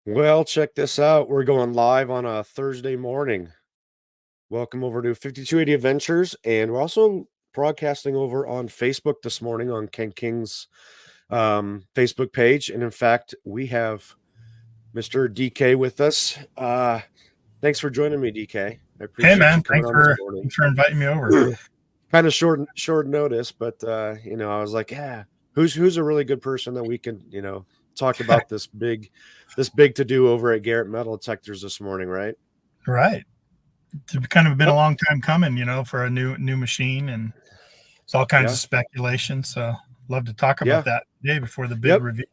Well, check this out. We're going live on a Thursday morning. Welcome over to 5280 Adventures, and we're also broadcasting over on Facebook this morning on Ken King's Facebook page. And in fact, we have Mr. DK with us. Thanks for joining me, DK. I Hey appreciate you man, coming on this morning. thanks for inviting me over. Kind of short notice, but I was like, yeah, who's a really good person that we can, talk about this big to do over at Garrett Metal Detectors this morning, right? Right. It's kind of been a Oh, long time coming, for a new machine, and it's all kinds of yeah, speculation. So love to talk about yeah, that today before the big yep, review.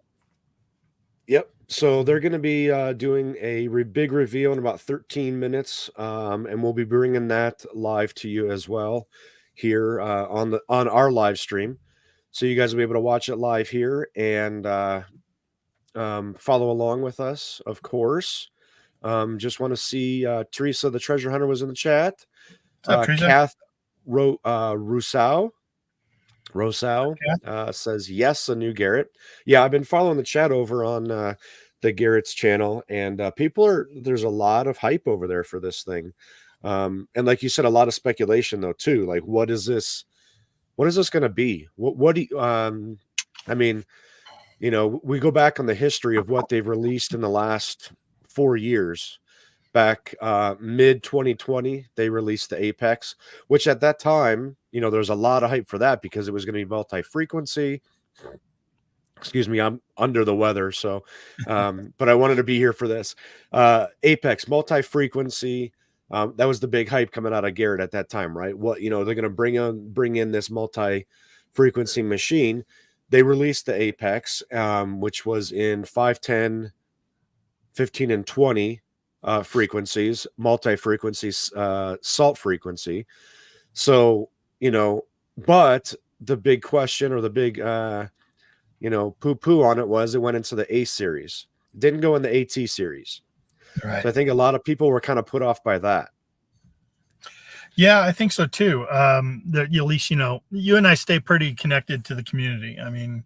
yep. So they're going to be doing a big reveal in about 13 minutes, and we'll be bringing that live to you as well here on our live stream. So you guys will be able to watch it live here and follow along with us, of course. Just want to see Teresa, the treasure hunter, was in the chat. What's up, Teresa? Kath Rosau Yeah. says yes, a new Garrett. Yeah, I've been following the chat over on the Garrett's channel, and there's a lot of hype over there for this thing. And like you said, a lot of speculation though too. Like, what is this? What is this going to be? What do you, I mean, we go back on the history of what they've released in the last 4 years. Back mid 2020, they released the Apex, which at that time, there was a lot of hype for that because it was going to be multi-frequency. Excuse me, I'm under the weather, so but I wanted to be here for this. Apex multi-frequency. That was the big hype coming out of Garrett at that time, right? They're going to bring in this multi-frequency machine. They released the Apex, which was in 510, 15, and 20 frequencies, multi-frequencies, salt frequency. So, but the big question or the big, poo-poo on it was it went into the A series. It didn't go in the AT series. Right. So I think a lot of people were kind of put off by that. Yeah, I think so too. That at least you and I stay pretty connected to the community. I mean,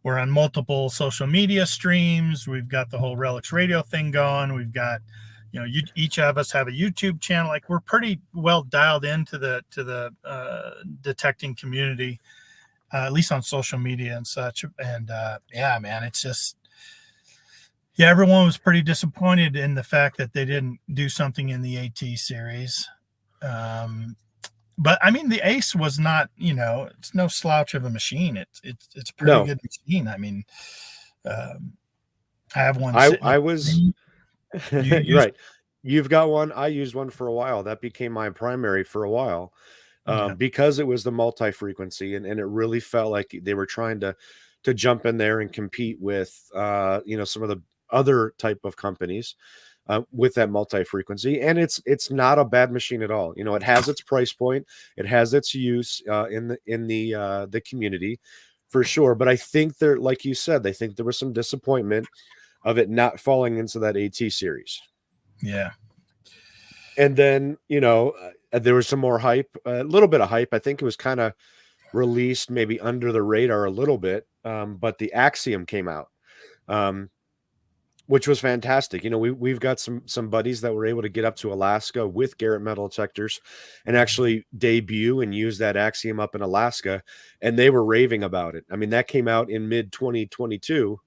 we're on multiple social media streams. We've got the whole Relics Radio thing going. We've got, each of us have a YouTube channel. Like, we're pretty well dialed into the detecting community, at least on social media and such. And yeah, man, it's just, yeah, everyone was pretty disappointed in the fact that they didn't do something in the AT series. But I mean, the Ace was not, it's no slouch of a machine. It's a pretty No, good machine. I mean, I have one I sitting I at was you use. right. You've got one. I used one for a while. That became my primary for a while. Yeah. Because it was the multi-frequency and it really felt like they were trying to jump in there and compete with some of the other type of companies with that multi-frequency. And it's not a bad machine at all. It has its price point, it has its use in the community for sure. But I think there, like you said, they think there was some disappointment of it not falling into that AT series. Yeah. And then, there was some more hype, a little bit of hype. I think it was kind of released maybe under the radar a little bit. But the Axiom came out, um, which was fantastic. We've got some buddies that were able to get up to Alaska with Garrett Metal Detectors and actually debut and use that Axiom up in Alaska, and they were raving about it. I mean, that came out in mid 2022,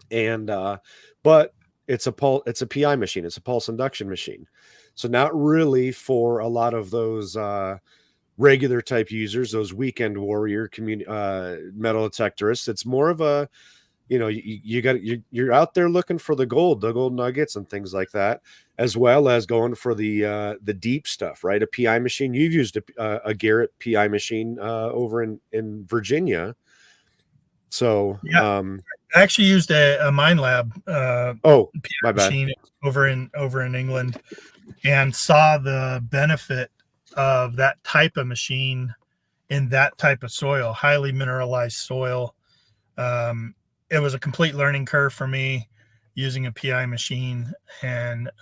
and but it's a PI machine, it's a pulse induction machine, so not really for a lot of those regular type users, those weekend warrior community metal detectorists. It's more of a, you're out there looking for the gold nuggets and things like that, as well as going for the deep stuff, right? A PI machine. You've used a Garrett PI machine over in Virginia. So Yeah. I actually used a Mine Lab oh, PI my bad. machine over in England, and saw the benefit of that type of machine in that type of soil, highly mineralized soil. It was a complete learning curve for me using a PI machine,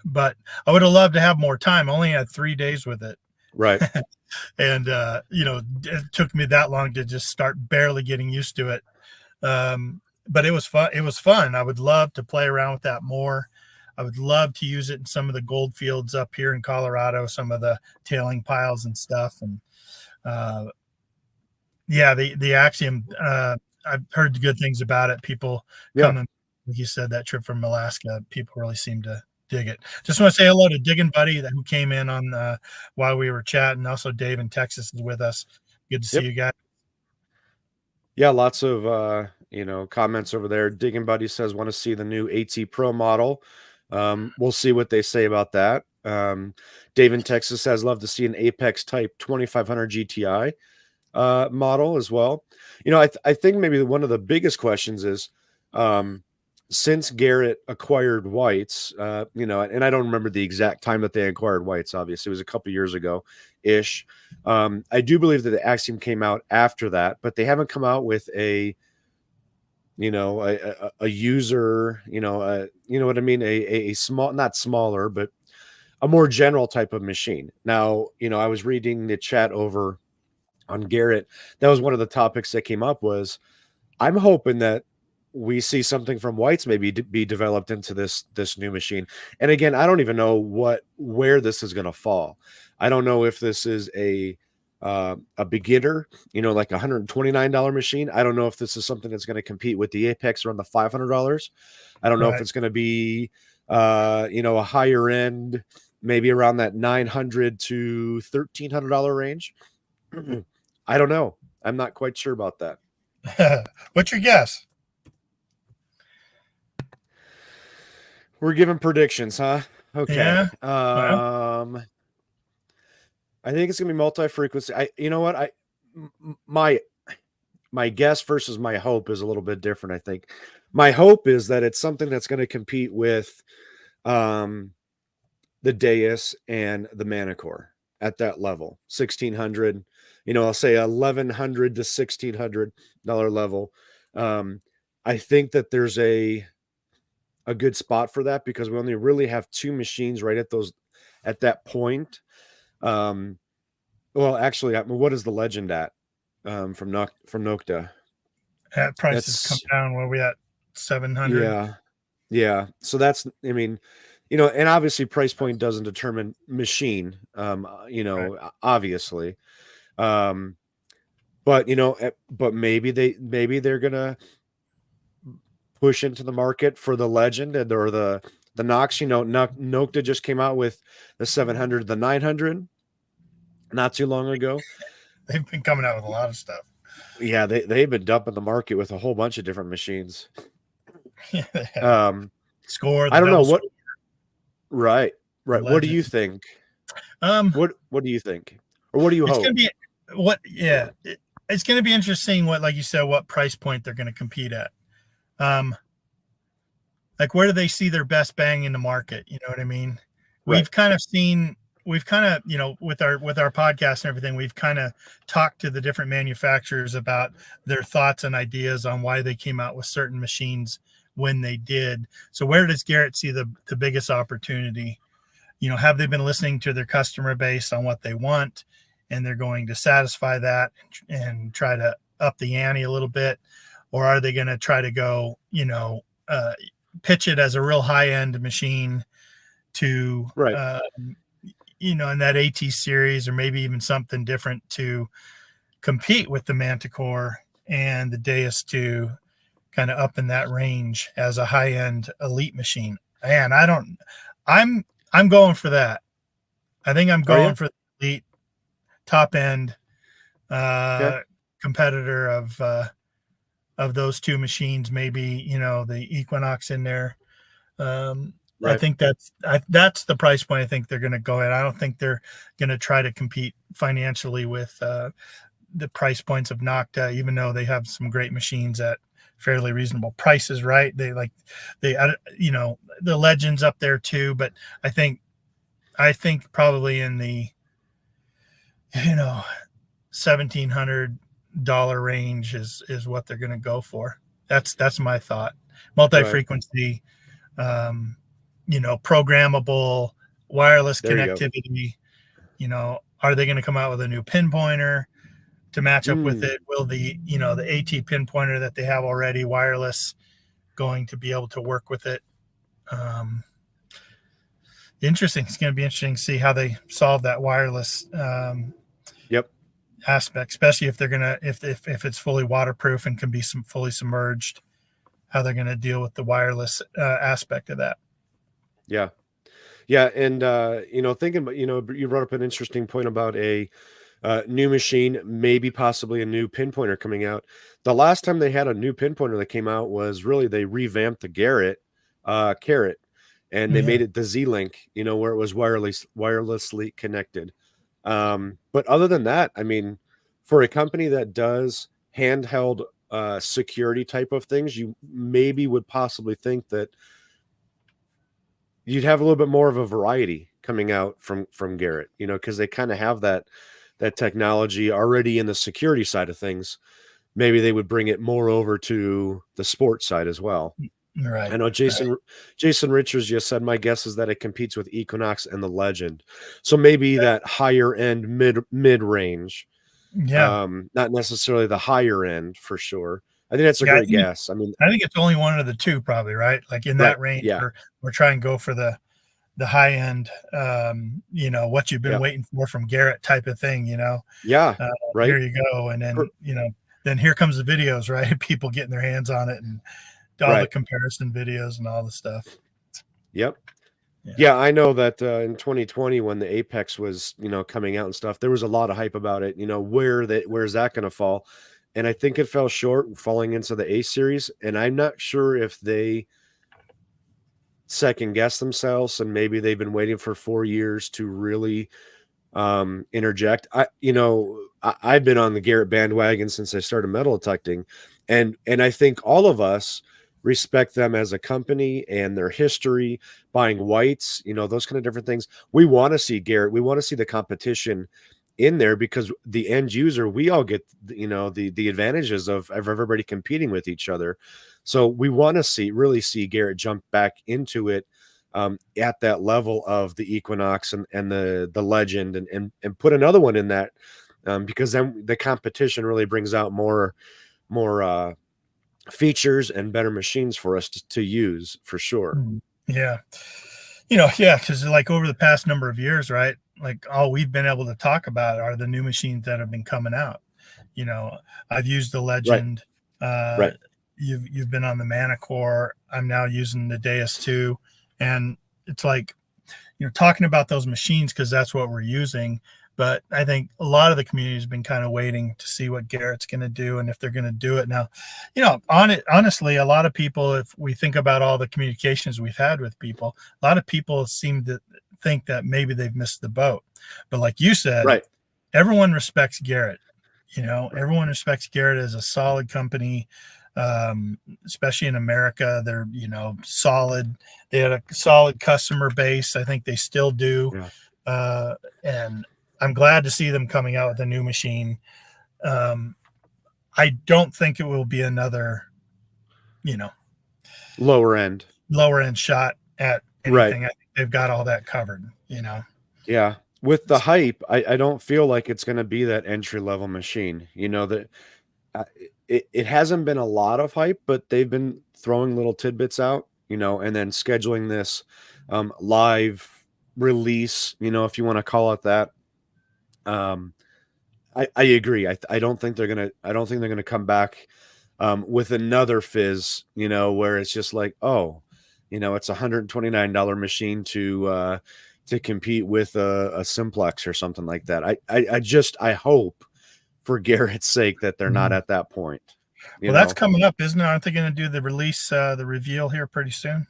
but I would have loved to have more time. I only had 3 days with it. Right. And it took me that long to just start barely getting used to it. But it was fun. I would love to play around with that more. I would love to use it in some of the gold fields up here in Colorado, some of the tailing piles and stuff. And uh, yeah, the Axiom. I've heard good things about it. People Yeah. coming, like you said, that trip from Alaska. People really seem to dig it. Just want to say hello to Diggin' Buddy who came in on while we were chatting. Also, Dave in Texas is with us. Good to see Yep. you guys. Yeah, lots of comments over there. Digging Buddy says want to see the new AT Pro model. We'll see what they say about that. Dave in Texas says love to see an Apex Type 2500 GTI model as well. I think maybe one of the biggest questions is um, since Garrett acquired Whites, and I don't remember the exact time that they acquired Whites. Obviously, it was a couple years ago ish. I do believe that the Axiom came out after that, but they haven't come out with a user, you know what I mean, a small, not smaller, but a more general type of machine. Now, I was reading the chat over on Garrett. That was one of the topics that came up was I'm hoping that we see something from Whites maybe be developed into this new machine. And again, I don't even know where this is going to fall. I don't know if this is a beginner, like a $129 machine. I don't know if this is something that's going to compete with the Apex around the $500. I don't know if Right. it's going to be a higher end, maybe around that $900 to $1,300 range. I don't know. I'm not quite sure about that. What's your guess? We're giving predictions, huh? Okay. Yeah. Well, I think it's gonna be multi-frequency. You know what? My my guess versus my hope is a little bit different. I think my hope is that it's something that's going to compete with um, the Deus and the Manicore at that level, 1,600. I'll say 1,100 to $1,600 level. Um, I think that there's a good spot for that because we only really have two machines right at that point. Um, well, actually, what is the legend at from Nokta? at prices come That's down. Where we at? 700. yeah, yeah. So that's I mean, and obviously price point doesn't determine machine. Right. Obviously. Um, but maybe they're gonna push into the market for the legend or the Knox. Nokta just came out with the 700, the 900 not too long ago. They've been coming out with a lot of stuff. Yeah, they've been dumping the market with a whole bunch of different machines. Yeah, they have. Um, Score, the I don't know double what. score, Right, the right. What do legend. you think? Um, What do you think, or what do you it's gonna hope? be yeah, it's gonna be interesting what, like you said, what price point they're gonna compete at. Um, like where do they see their best bang in the market? You know what I mean? Right, We've kind of seen, we've kind of, with our podcast and everything, we've kind of talked to the different manufacturers about their thoughts and ideas on why they came out with certain machines when they did. So where does Garrett see the biggest opportunity? Have they been listening to their customer base on what they want, and they're going to satisfy that and try to up the ante a little bit, or are they going to try to go, pitch it as a real high end machine to, right, in that AT series, or maybe even something different to compete with the Manticore and the Deus to kind of up in that range as a high end elite machine. And I'm going for that. I think I'm are going you? for the elite top end Okay, uh, competitor of those two machines. Maybe the Equinox in there. I right, think that's the price point I think they're going to go at. I don't think they're going to try to compete financially with the price points of Nocta, even though they have some great machines at fairly reasonable prices. Right? The Legends up there too, but I think probably in the you know $1,700 range is what they're going to go for. That's my thought. right. Multi-frequency, programmable, wireless There you go. connectivity. Are they going to come out with a new pinpointer to match up with Mm, it? Will the AT pinpointer that they have already wireless going to be able to work with it? Um, Interesting. It's going to be interesting to see how they solve that wireless Yep. aspect, especially if they're gonna if it's fully waterproof and can be some fully submerged. How they're going to deal with the wireless aspect of that. Yeah. Yeah, and, thinking about you brought up an interesting point about a, new machine, maybe possibly a new pinpointer coming out. The last time they had a new pinpointer that came out was really they revamped the Garrett, Carrot, and they Yeah, made it the Z-Link, where it was wirelessly connected. But other than that, I mean, for a company that does handheld, security type of things, you maybe would possibly think that you'd have a little bit more of a variety coming out from Garrett, because they kind of have that technology already in the security side of things. Maybe they would bring it more over to the sports side as well. right, I know right. Jason Richards just said my guess is that it competes with Equinox and the Legend. So maybe that higher end mid range, Yeah, not necessarily the higher end for sure. I think that's a yeah. great guess. I mean, I think it's only one of the two, probably, right? Like in right. that range, Yeah. we're trying to go for the high end, what you've been Yeah. waiting for from Garrett type of thing. Yeah. Here Right. you go, and Per- then then here comes the videos, right? People getting their hands on it and all the right. comparison videos and all the stuff. Yep. Yeah. Yeah, I know that, in 2020 when the Apex was, coming out and stuff, there was a lot of hype about it, where's that gonna fall? And I think it fell short falling into the A series, and I'm not sure if they second guess themselves and maybe they've been waiting for 4 years to really interject. I've been on the Garrett bandwagon since I started metal detecting, and I think all of us respect them as a company and their history, buying whites, those kind of different things. We want to see Garrett. We want to see the competition in there because the end user, we all get the advantages of everybody competing with each other. So we want to really see Garrett jump back into it, at that level of the Equinox and the Legend, and put another one in that, because then the competition really brings out more features and better machines for us to use for sure. Mhm. Yeah. Yeah, because like over the past number of years, right? Like all we've been able to talk about are the new machines that have been coming out. You know, I've used the Right, Legend. Uh, right, you've been on the Manicore. I'm now using the Deus 2, and it's like talking about those machines because that's what we're using. But I think a lot of the community has been kind of waiting to see what Garrett's going to do and if they're going to do it now. Honestly, a lot of people, if we think about all the communications we've had with people, a lot of people seem to think that maybe they've missed the boat. But like you said, right, everyone respects Garrett. right. Everyone respects Garrett as a solid company, especially in America. They're solid. They had a solid customer base. I think they still do, Yeah. and I'm glad to see them coming out with a new machine. Um, I don't think it will be another, you know, Lower end. lower end shot at Right. anything. I think they've got all that covered. Yeah. With the hype, I don't feel like it's going to be that entry level machine. That uh, it hasn't been a lot of hype, but they've been throwing little tidbits out, and then scheduling this, live release, if you want to call it that. Um, I agree. I don't think they're gonna come back, with another fizz, where it's just like, oh, it's $129 machine to compete with a simplex or something like that. I hope for Garrett's sake that they're not Mhm. at that point. You Well, that's know? coming up, isn't it? Aren't they going to do the release, the reveal here pretty soon?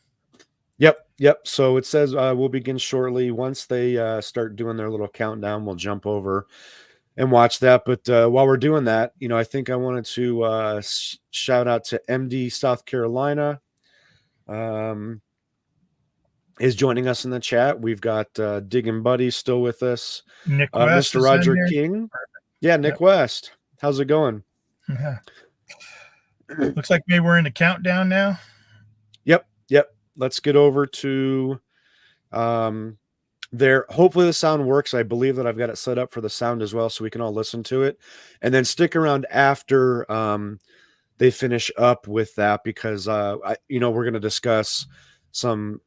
Yep, yep. So it says, we'll begin shortly. Once they start doing their little countdown, we'll jump over and watch that. But while we're doing that, I think I wanted to shout out to MD South Carolina. Um, is joining us in the chat. We've got Digging Buddy still with us. Nick West Mr. is in Roger here. King. Yeah, Nick Yep. West. How's it going? Yeah. Looks like maybe we're in the countdown now. Yep, yep. Let's get over to um, there. Hopefully the sound works. I believe that I've got it set up for the sound as well, so we can all listen to it. And then stick around after they finish up with that because we're going to discuss some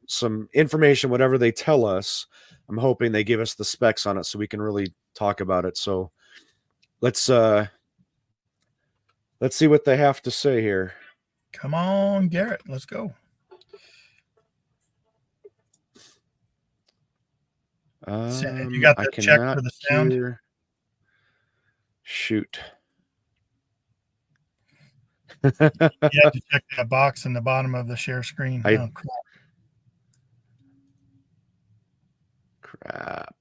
information, whatever they tell us. I'm hoping they give us the specs on it so we can really talk about it. So let's see what they have to say here. Come on, Garrett, let's go. You got I the check cannot for the sound? hear. Shoot. You have to check that box in the bottom of the share screen. Oh, crap.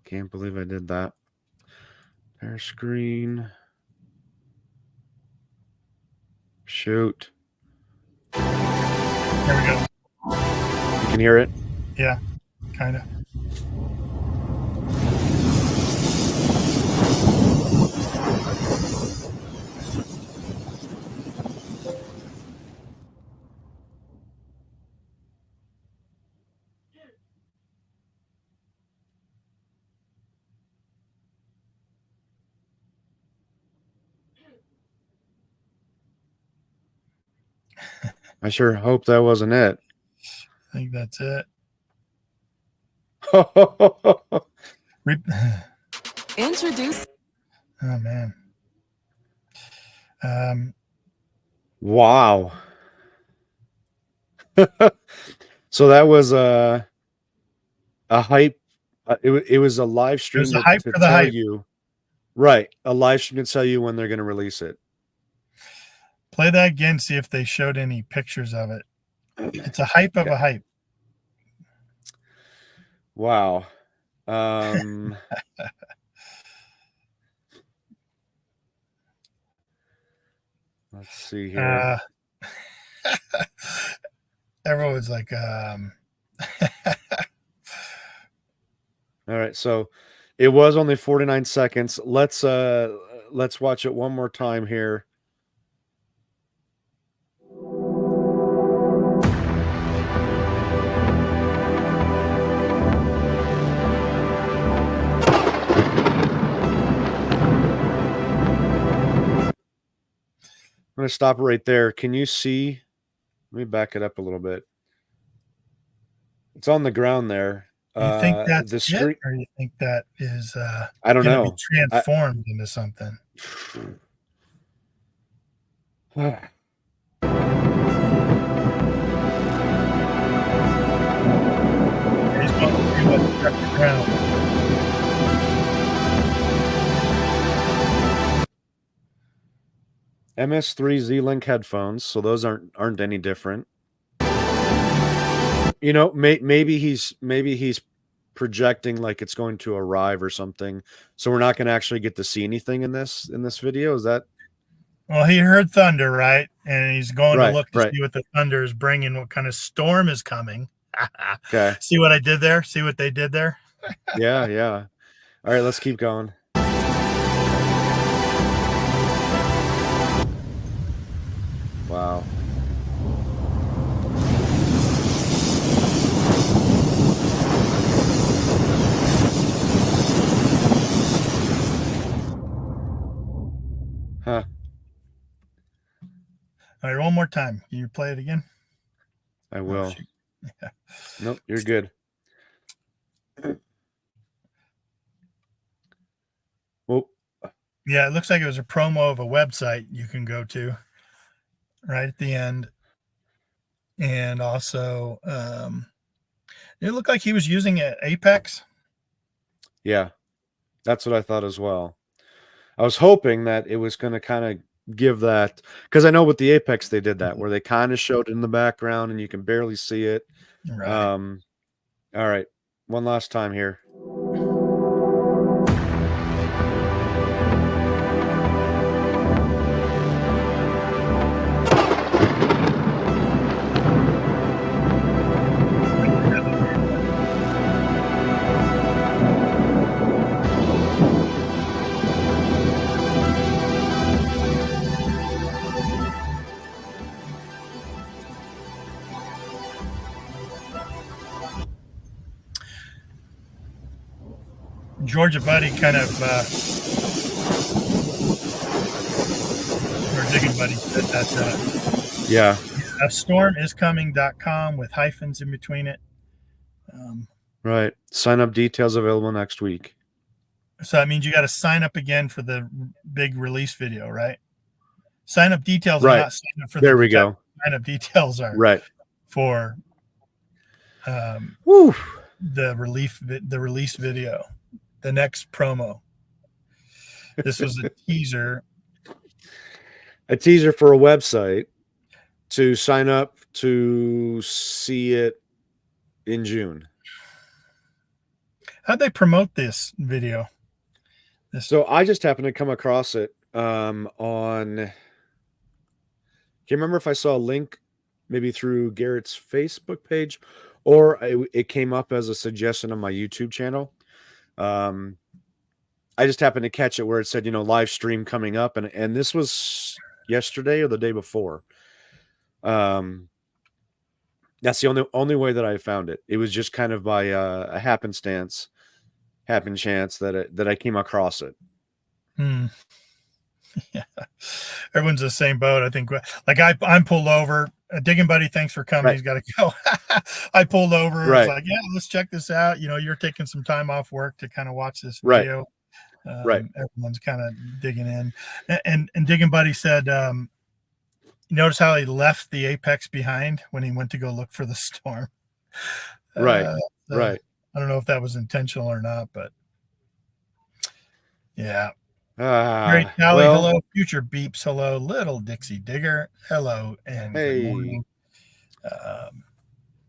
Can't believe I did that. Share screen. Shoot. There we go. You can hear it? Yeah, kind of. I sure hope that wasn't it. I think that's it. Introduce. Oh man. Wow. So that was a hype. It was a live stream a hype to for the tell hype. you, right? A live stream to tell you when they're going to release it. Play that again. See if they showed any pictures of it. It's a hype of a hype. Wow. Let's see here. Everyone's like, all right, so it was only 49 seconds. Let's watch it one more time here. I'm going to stop right there. Can you see? Let me back it up a little bit. It's on the ground there. you think that's the screen, it, or you think that is I don't know. Be transformed into something? He's going to see what's stuck the ground. MS3 Z-Link headphones, so those aren't any different. You know, maybe he's projecting like it's going to arrive or something, so we're not going to actually get to see anything in this video. Is that? Well, he heard thunder, right? And he's going to look to right. see what the thunder is bringing, what kind of storm is coming. Okay. See what I did there? See what they did there? Yeah. All right, let's keep going. Wow. Huh. All right, one more time. Can you play it again? I will. Oh, yeah. Nope, you're good. Well, yeah, it looks like it was a promo of a website you can go to right at the end. And also, it looked like he was using it Apex. Yeah, that's what I thought as well. I was hoping that it was going to kind of give that, because I know with the Apex they did that where they kind of showed it in the background and you can barely see it. Right. All right, one last time here. Georgia Buddy kind of, or Digging Buddy said that Yeah. stormiscoming.com with hyphens in between it. Right. Sign up details available next week. So that means you got to sign up again for the big release video, right? Sign up details are Right. not sign up for There the we go. sign up details are Right. for Woo. the release video, the next promo. This was a teaser. A teaser for a website to sign up to see it in June. How'd they promote this video? So I just happened to come across it on. Can't remember if I saw a link maybe through Garrett's Facebook page, or it came up as a suggestion on my YouTube channel. I just happened to catch it where it said, live stream coming up, and this was yesterday or the day before. That's the only way that I found it. It was just kind of by a happenstance, chance that I came across it. Yeah, everyone's the same boat. I think. Like I'm pulled over. Digging Buddy, thanks for coming. Right. He's got to go. I pulled over. Right. Was like, yeah, let's check this out. You're taking some time off work to kind of watch this video. Right. Everyone's kind of digging in, and Digging Buddy said, notice how he left the apex behind when he went to go look for the storm. Right. Right. I don't know if that was intentional or not, but yeah. Great, Tally, hello. Future Beeps, hello. Little Dixie Digger, hello, and hey. Good morning.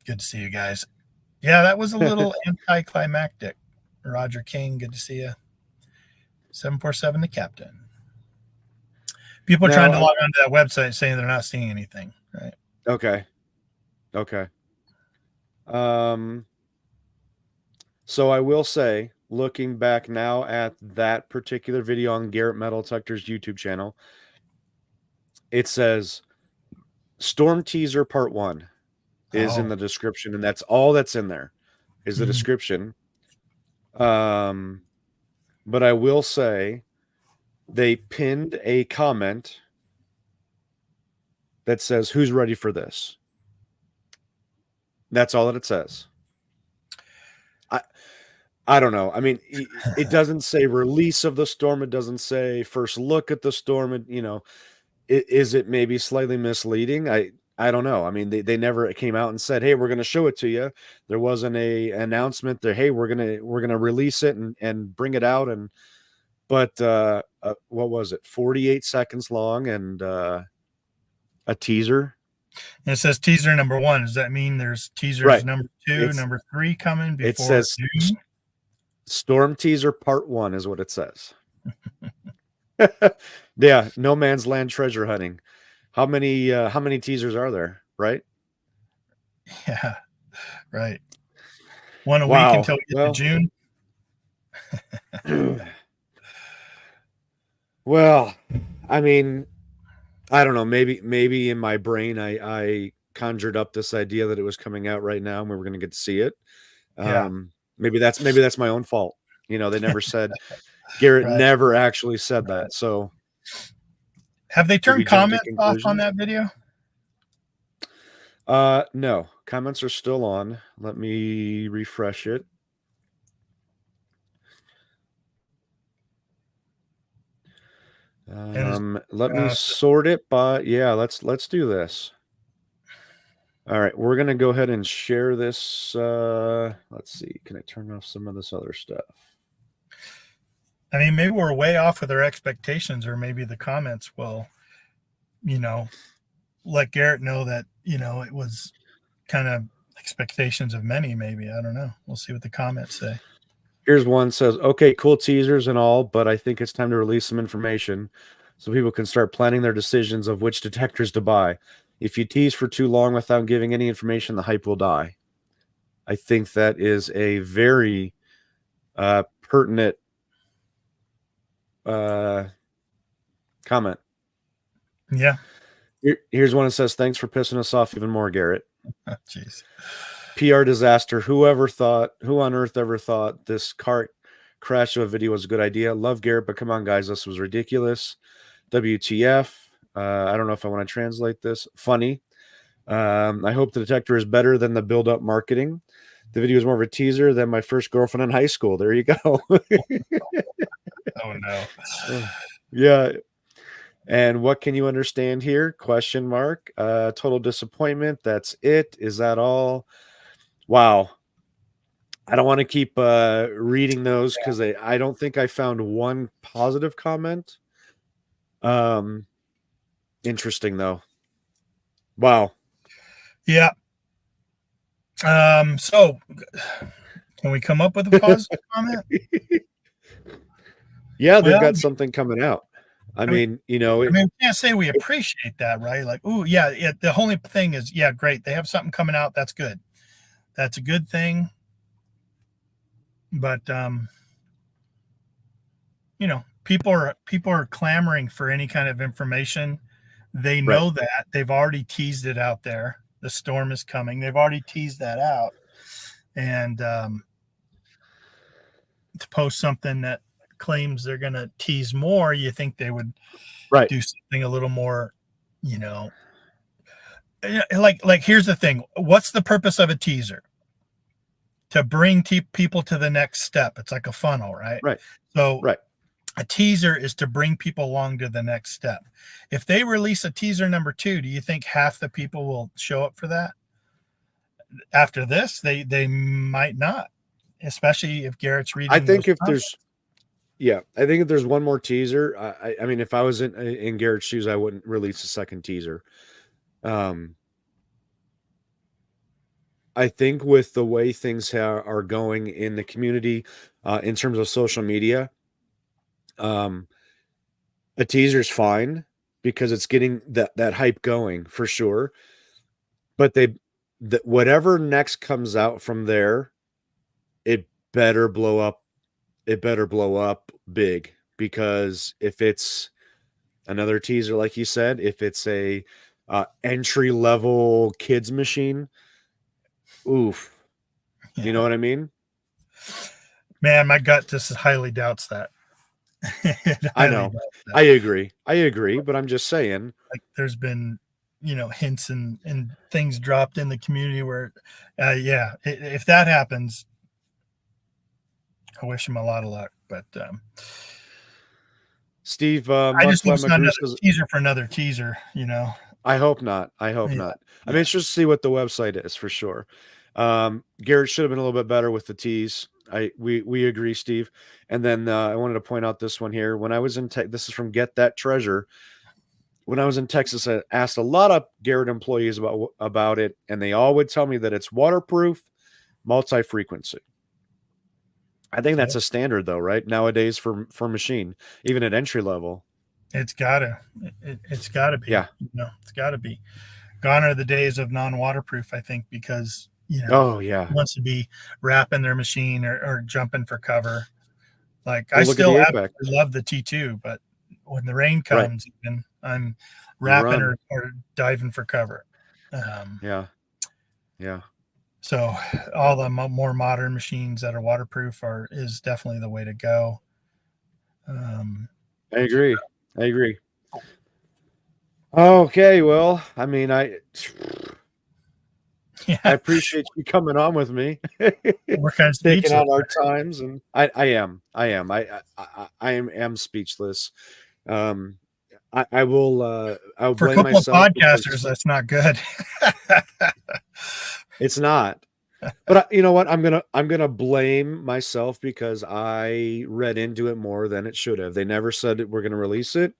Good to see you guys. Yeah, that was a little anticlimactic. Roger King, good to see you. 747 the captain. People are trying to log onto that website saying they're not seeing anything, right? Okay. So I will say, looking back now at that particular video on Garrett Metal Detectors YouTube channel, it says Storm Teaser Part 1 is in the description, and that's all that's in there is the description. But I will say they pinned a comment that says, "Who's ready for this?" That's all that it says. I don't know. I mean, it doesn't say release of the storm. It doesn't say first look at the storm. Is it maybe slightly misleading? I don't know. I mean, they never came out and said, "Hey, we're going to show it to you." There wasn't a announcement that, "Hey, we're gonna release it and bring it out." But what was it? 48 seconds long and a teaser. And it says teaser number 1. Does that mean there's teasers number 2, number 3 coming before? It says June? Storm Teaser Part 1 is what it says. Yeah, No Man's Land treasure hunting. How many teasers are there, right? Yeah, right. One a week until we get to June. Well, I mean, I don't know. Maybe in my brain I conjured up this idea that it was coming out right now and we were going to get to see it. Maybe that's my own fault. They never said. Garrett never actually said that. So have they turned comments off on that video? No, comments are still on. Let me refresh it. Let me sort it by, let's do this. All right, we're going to go ahead and share this. Let's see. Can I turn off some of this other stuff? I mean, maybe we're way off with our expectations, or maybe the comments will, let Garrett know that, it was kind of expectations of many, maybe. I don't know. We'll see what the comments say. Here's one says, "Okay, cool teasers and all, but I think it's time to release some information so people can start planning their decisions of which detectors to buy. If you tease for too long without giving any information, the hype will die." I think that is a very pertinent comment. Yeah. Here's one that says, "Thanks for pissing us off even more, Garrett." Jeez. PR disaster. Who on earth ever thought this cart Crash of a video was a good idea. Love Garrett, but come on, guys, this was ridiculous. WTF? I don't know if I want to translate this. Funny. I hope the detector is better than the build-up marketing. The video is more of a teaser than my first girlfriend in high school. There you go. Oh no. Yeah. And what can you understand here? Question mark. Total disappointment. That's it. Is that all? Wow. I don't want to keep reading those because I don't think I found one positive comment. Interesting though. Wow. Yeah. So can we come up with a positive comment? Yeah, they've Well, got something coming out. I mean, you know, we can't say we appreciate that, right? Like, oh yeah, the only thing is, yeah, great. They have something coming out. That's good. That's a good thing. But you know, people are clamoring for any kind of information. They right. know that they've already teased it out there. The storm is coming. They've already teased that out, and to post something that claims they're going to tease more, you think they would Right. do something a little more, you know, like here's the thing. What's the purpose of a teaser? To bring people to the next step. It's like a funnel, right? Right. So right. A teaser is to bring people along to the next step. If they release a teaser number 2, do you think half the people will show up for that? After this, they might not, especially if Garrett's reading. I think if there's one more teaser, I mean, if I was in Garrett's shoes, I wouldn't release a second teaser. I think with the way things are going in the community, in terms of social media, a teaser is fine because it's getting that hype going for sure. But whatever next comes out from there, it better blow up. It better blow up big, because if it's another teaser, like you said, if it's a entry level kids machine, oof. Yeah. You know what I mean? Man, my gut just highly doubts that. I know. I agree. But I'm just saying, like, there's been, you know, hints and things dropped in the community where, yeah, if that happens, I wish him a lot of luck. But Steve, I just hope it's not another teaser for another teaser, you know. I hope not. I hope not. I'm interested to see what the website is for sure. Garrett should have been a little bit better with the tease. We agree, Steve. And then I wanted to point out this one here. When I was in this is from Get That Treasure. When I was in Texas, I asked a lot of Garrett employees about it, and they all would tell me that it's waterproof, multi-frequency. I think that's a standard, though, right? Nowadays for machine, even at entry level. It's gotta be. Yeah. You know, it's gotta be. Gone are the days of non-waterproof, I think, because, you know, oh yeah, wants to be wrapping their machine or jumping for cover. Like, well, I still absolutely love the T2, but when the rain comes, even I'm wrapping or diving for cover. Yeah. So all the more modern machines that are waterproof is definitely the way to go. I agree. Okay, well, I mean, I appreciate you coming on with me. We're kind of taking out our times, and I am speechless. I will I'll for a blame couple myself of podcasters. That's not good. It's not. But you know what? I'm gonna blame myself because I read into it more than it should have. They never said that we're gonna release it.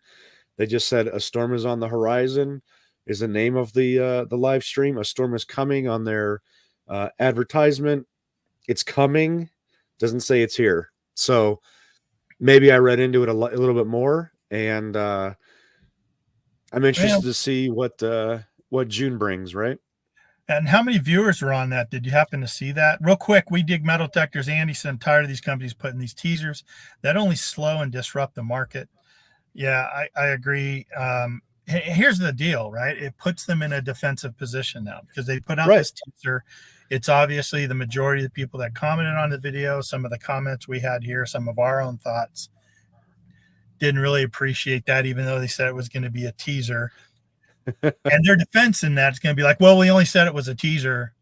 They just said a storm is on the horizon is the name of the live stream. A storm is coming on their advertisement. It's coming. Doesn't say it's here. So maybe I read into it a little bit more, and I'm interested to see what June brings, right? And how many viewers are on that? Did you happen to see that? Real quick, we dig metal detectors. Andy said, I'm tired of these companies putting these teasers that only slow and disrupt the market. Yeah, I agree. here's the deal, right? It puts them in a defensive position now because they put out Right. this teaser. It's obviously the majority of the people that commented on the video, some of the comments we had here, some of our own thoughts, didn't really appreciate that, even though they said it was going to be a teaser. And their defense in that is going to be like, well, we only said it was a teaser,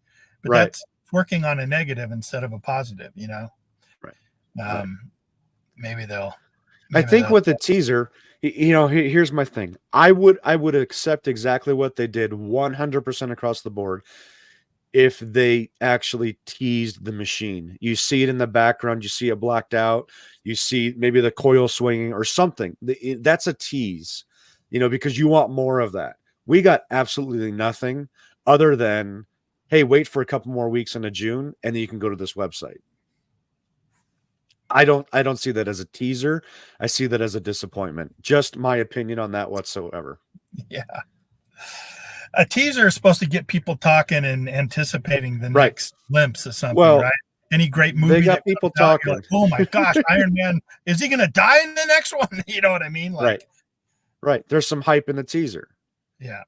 but Right. that's working on a negative instead of a positive, Right. Maybe they'll. I think with the teaser, here's my thing. I would accept exactly what they did 100% across the board if they actually teased the machine. You see it in the background, you see it blacked out, you see maybe the coil swinging or something. That's a tease, because you want more of that. We got absolutely nothing other than, hey, wait for a couple more weeks into June, and then you can go to this website. I don't see that as a teaser. I see that as a disappointment. Just my opinion on that whatsoever. Yeah. A teaser is supposed to get people talking and anticipating the next glimpse of something, right? Any great movie they got that people comes out, talking. you're like, oh my gosh, Iron Man, is he going to die in the next one? You know what I mean? Like, right. There's some hype in the teaser. Yeah.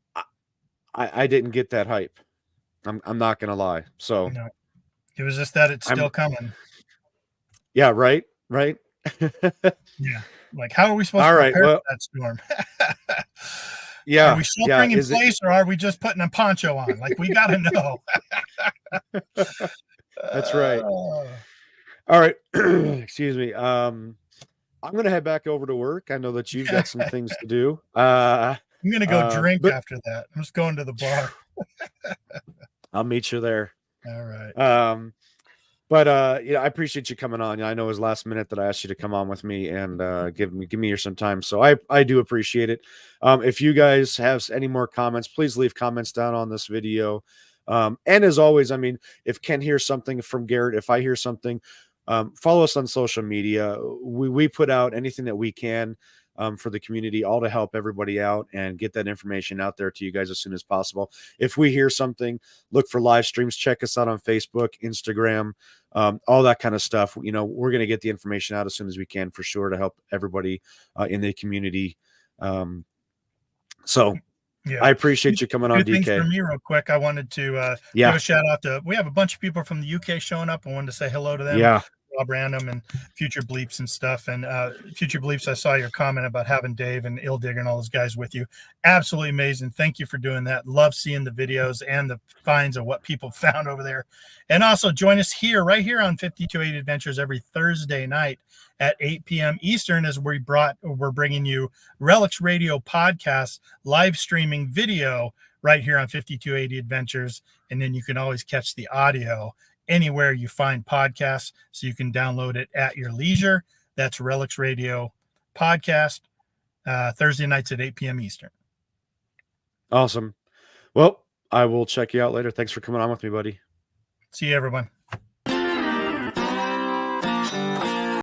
I didn't get that hype. I'm not going to lie. So no, it was just that it's still coming. Yeah. Right. Yeah. Like, how are we supposed to prepare for that storm? Yeah. Are we sheltering in place or are we just putting a poncho on? Like, we got to know. That's right. All right. Excuse me. I'm going to head back over to work. I know that you've got some things to do. I'm going to go drink after that. I'm just going to the bar. I'll meet you there. All right. But I appreciate you coming on. I know it was last minute that I asked you to come on with me and give me some time. So I do appreciate it. If you guys have any more comments, please leave comments down on this video. And as always, if Ken hears something from Garrett, if I hear something, follow us on social media. We put out anything that we can for the community, all to help everybody out and get that information out there to you guys as soon as possible. If we hear something, look for live streams, check us out on Facebook, Instagram, all that kind of stuff. We're going to get the information out as soon as we can for sure to help everybody in the community. So yeah. I appreciate you coming on, DK. Things for me real quick. I wanted to give a shout out to, we have a bunch of people from the UK showing up. I wanted to say hello to them. Yeah. Rob Random and Future Bleeps and stuff. And Future Bleeps, I saw your comment about having Dave and Ill Digger and all those guys with you. Absolutely amazing. Thank you for doing that. Love seeing the videos and the finds of what people found over there. And also join us right here on 5280 Adventures every Thursday night at 8 p.m. Eastern as we're bringing you Relics Radio podcast live streaming video right here on 5280 Adventures. And then you can always catch the audio anywhere you find podcasts, so you can download it at your leisure. That's Relics Radio podcast, Thursday nights at 8 p.m. Eastern. Awesome. Well, I will check you out later. Thanks for coming on with me, buddy. See you, everyone.